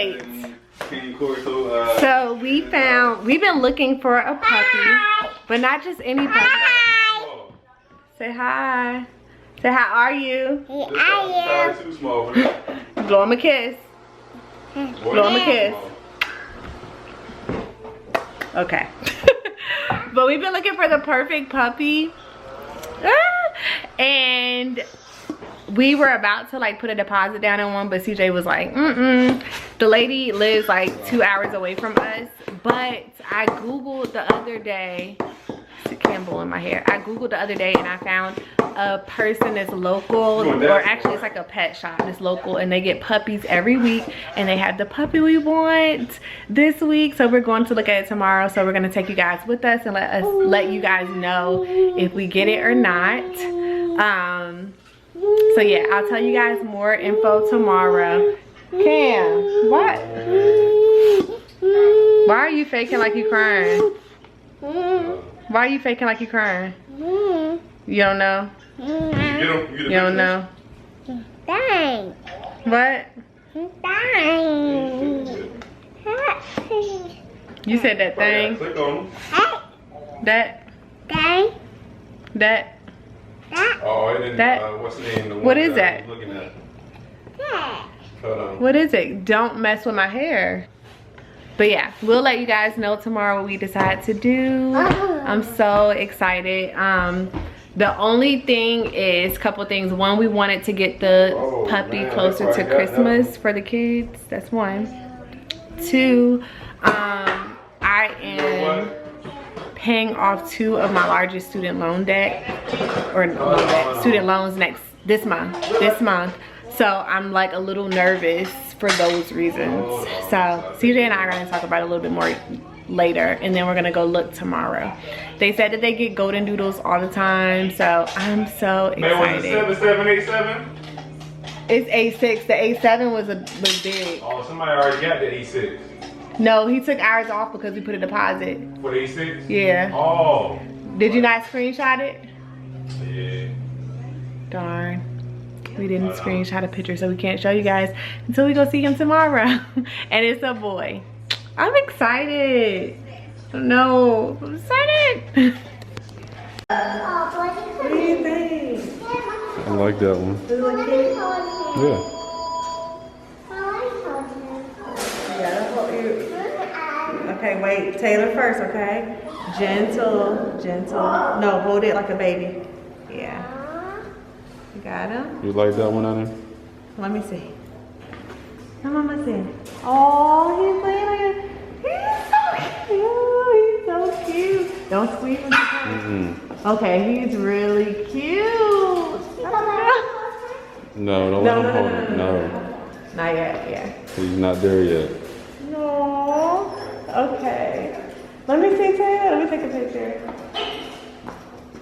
updates. So we've been looking for a puppy, but not just any puppy. Say hi. Say how are you? How are you? Blow him a kiss. Blow him a kiss. Okay. But we've been looking for the perfect puppy. And we were about to like put a deposit down on one, but CJ was like, The lady lives like 2 hours away from us. But I Googled the other day. It's a Campbell in my hair. I Googled the other day and I found a person that's local, or actually it's like a pet shop that's local, and they get puppies every week, and they have the puppy we want this week. So we're going to look at it tomorrow. So we're going to take you guys with us and let you guys know if we get it or not. So yeah, I'll tell you guys more info tomorrow. Cam, what? Why are you faking like you crying? Why are you faking like you crying? You don't know? You don't know? Dang. What? Dang. You said that thing? That? Dang. That? Oh, I didn't. That? What's the name? The one What is that I that? was looking at. Yeah. Hold on. What is it? Don't mess with my hair. But yeah, we'll let you guys know tomorrow what we decide to do. I'm so excited. The only thing is a couple things. One, we wanted to get the puppy closer to Christmas for the kids. That's one. Two, I am paying off 2 of my largest student loan debt, or student loans this month. So I'm like a little nervous for those reasons. So CJ and I are gonna talk about it a little bit more later, and then we're gonna go look tomorrow. They said that they get golden doodles all the time, so I'm so excited. Man, was it 7787? It's A6. The A7 was big. Oh, somebody already got the A6. No, he took ours off because we put a deposit. For the A6? Yeah. Oh. Did you not screenshot it? Yeah. Darn. We didn't screenshot a picture, so we can't show you guys until we go see him tomorrow. And it's a boy. I'm excited. No, I'm excited. What do you think? I like that one. Does it look cute? Yeah. Yeah, that's what you. Okay, wait. Taylor first, okay? Gentle, gentle. No, hold it like a baby. Yeah. You got him? You like that one, Anna? Let me see. Come Mama see. Oh, he's playing like a. He's so cute. He's so cute. Don't squeeze him. Okay, he's really cute. No, don't let him hold it. No. Not yet, yeah. He's not there yet. No. Okay. Let me see, Taylor. Let me take a picture.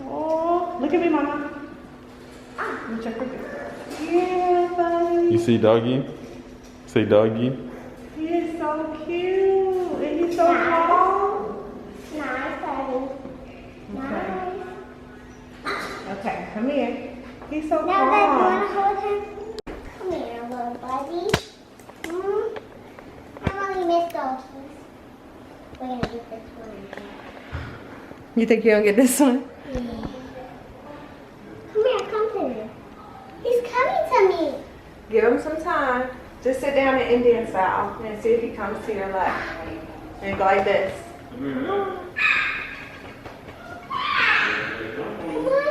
Oh, look at me, Mama. Let me check her picture. Yeah, buddy. You see doggy? Say doggy. He is so cute. And he's so tall. Nice, buddy. Nice. Okay, come here. He's so Now, calm. Dad, you want to hold him? Come here, little buddy. I only miss doggies. We're going to get this one. You think you'll get this one? Yeah. Come here, come to me. He's coming to me. Give him some time. Just sit down in Indian style and see if he comes to your left. And go like this. Come on,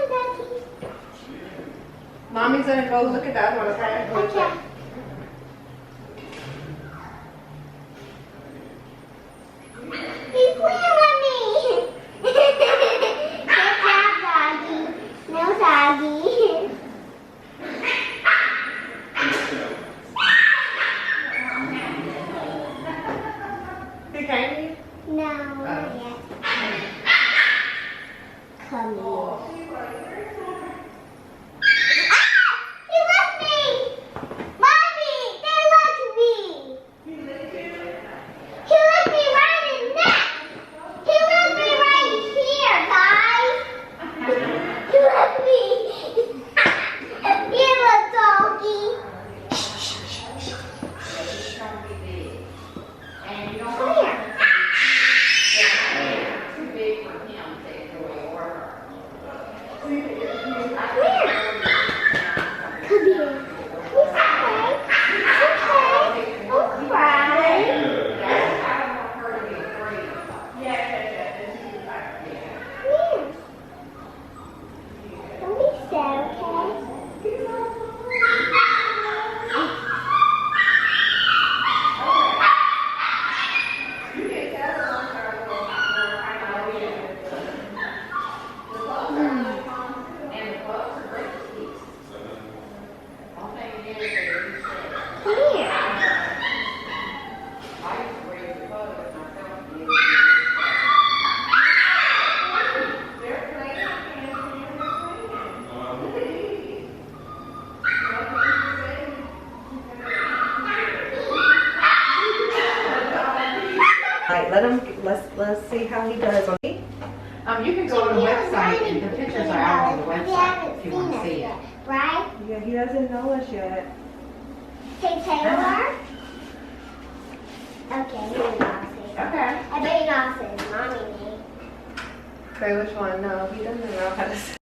Daddy. Mommy's gonna go look at that one, okay? Okay. He's playing with me. Good job, Doggy. No, Doggy. He came? No, not yet. Come here. He left me! Mommy, they left me! He left me right in neck! He left me right here, guys! He left me! You little doggy! Alright, let's see how he does. You can go to the website and the pictures are out on the website if you want to see it. Right? Yeah, he doesn't know us yet. Say Taylor. Okay, you know Austin. Okay. I bet you know Austin's mommy name. Okay, which one? No, he doesn't know how to say.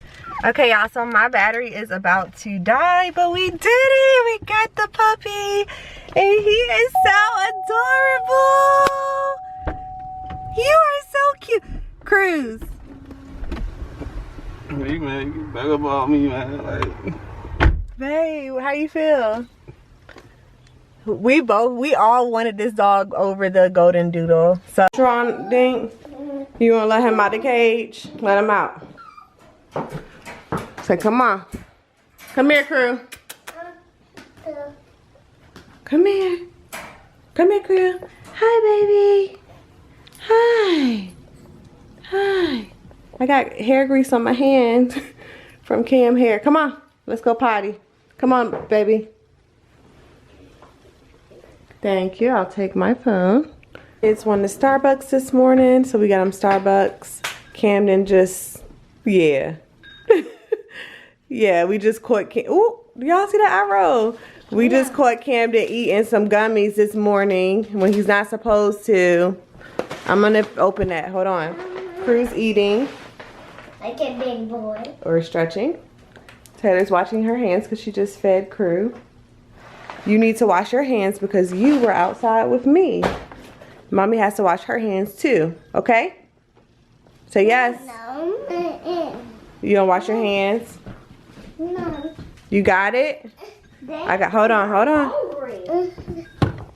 Okay, y'all, so my battery is about to die, but we did it! We got the puppy! And he is so adorable! You are so cute! Cruz. Hey man, get back up on me, man. Like, Babe, how you feel? We all wanted this dog over the golden doodle. So, Tron, Dink, you wanna let him out the cage? Let him out. Say, come on. Come here, Crew. Come here. Come here, Crew. Hi, baby. Hi. Hi. I got hair grease on my hands from Cam hair. Come on. Let's go potty. Come on, baby. Thank you. I'll take my phone. It's went to Starbucks this morning, so we got him Starbucks. Camden just, yeah. Yeah, we just caught Cam. Ooh, do y'all see the arrow? We just caught Camden eating some gummies this morning when he's not supposed to. I'm gonna open that. Hold on. Crew's eating. Like a big boy. Or stretching. Taylor's washing her hands because she just fed Crew. You need to wash your hands because you were outside with me. Mommy has to wash her hands too, okay? Say yes. No. You don't wash your hands? No. You got it? Hold on.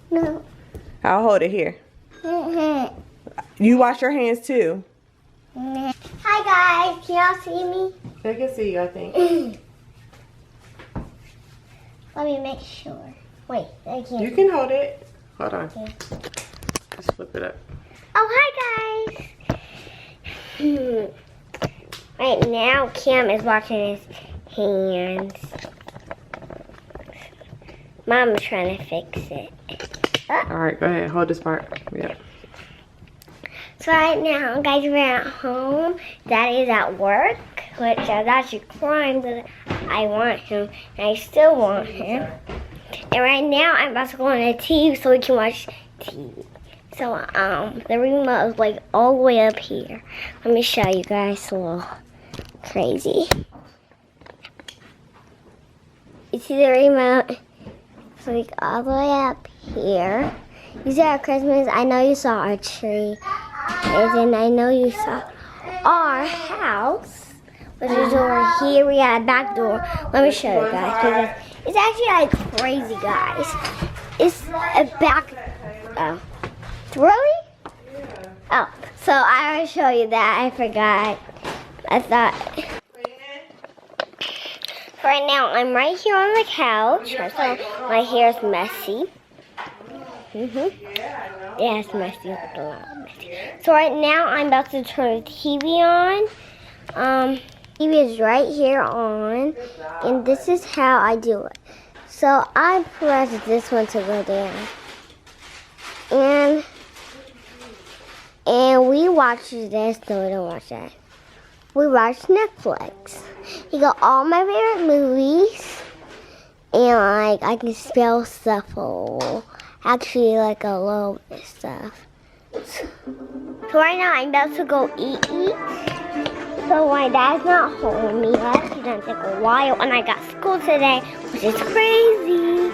No. I'll hold it here. You wash your hands too. Hi guys, can y'all see me? They can see you, I think. Let me make sure. Wait, I can't. You can hold it. Hold on. Okay. Just flip it up. Oh, hi guys. Right now, Cam is washing his hands. Mom's trying to fix it. Alright, go ahead. Hold this part. Yeah. So right now, guys, we're at home. Daddy's at work, which I was actually crying because I want him, and I still want him. And right now, I'm about to go on the TV so we can watch TV. So, the remote is like all the way up here. Let me show you guys a little crazy. You see the remote? It's like all the way up here. You see our Christmas? I know you saw our tree. And then I know you saw our house, which is over here. We got a back door. Let me show you guys, because it's actually like crazy, guys. It's a back. Oh, really? Oh, so I will show you that. I forgot. I thought. Right now, I'm right here on the couch. So my hair is messy. Yeah, it's messy. It's a lot messy. So right now, I'm about to turn the TV on. TV is right here on, and this is how I do it. So I press this one to go down, and we watch this. No, we don't watch that. We watch Netflix. You got all my favorite movies, and like I can spell stuff. Actually, like a little bit of stuff. So right now, I'm about to go eat. So my dad's not home yet. He's gonna take a while, and I got school today, which is crazy.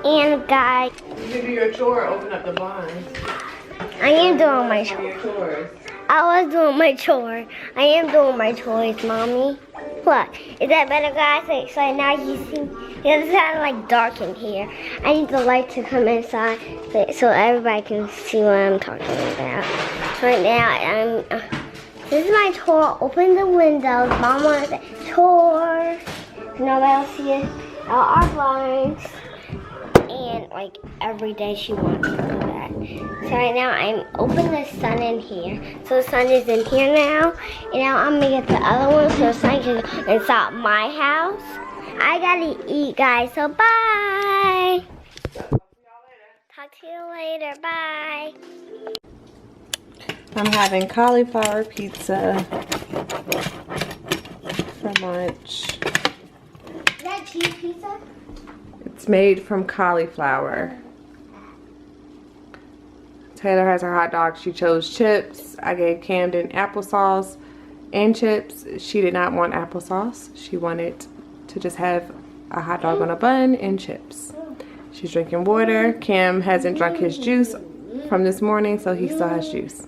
And guys, You can do your chore, open up the blinds. I am doing my chore. I was doing my chore. I am doing my chores, Mommy. Look, is that better, guys? So now you see, it's kind of like dark in here. I need the light to come inside so everybody can see what I'm talking about. So right now, this is my chore. Open the windows. Mom wants chores. Nobody else sees out our blinds. And like every day she wants to do that. So right now I'm opening the sun in here. So the sun is in here now. And now I'm gonna get the other one so the sun can go inside my house. I gotta eat, guys, so bye. talk to you later. Bye. I'm having cauliflower pizza for lunch. Is that cheese pizza? It's made from cauliflower. Taylor has her hot dog. She chose chips. I gave Camden applesauce and chips. She did not want applesauce. She wanted to just have a hot dog on a bun and chips. She's drinking water. Cam hasn't drunk his juice from this morning, so he still has juice.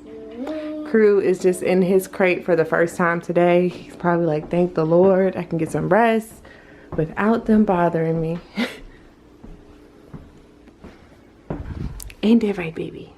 Crew is just in his crate for the first time today. He's probably like, thank the Lord, I can get some rest without them bothering me. Ain't that right, baby?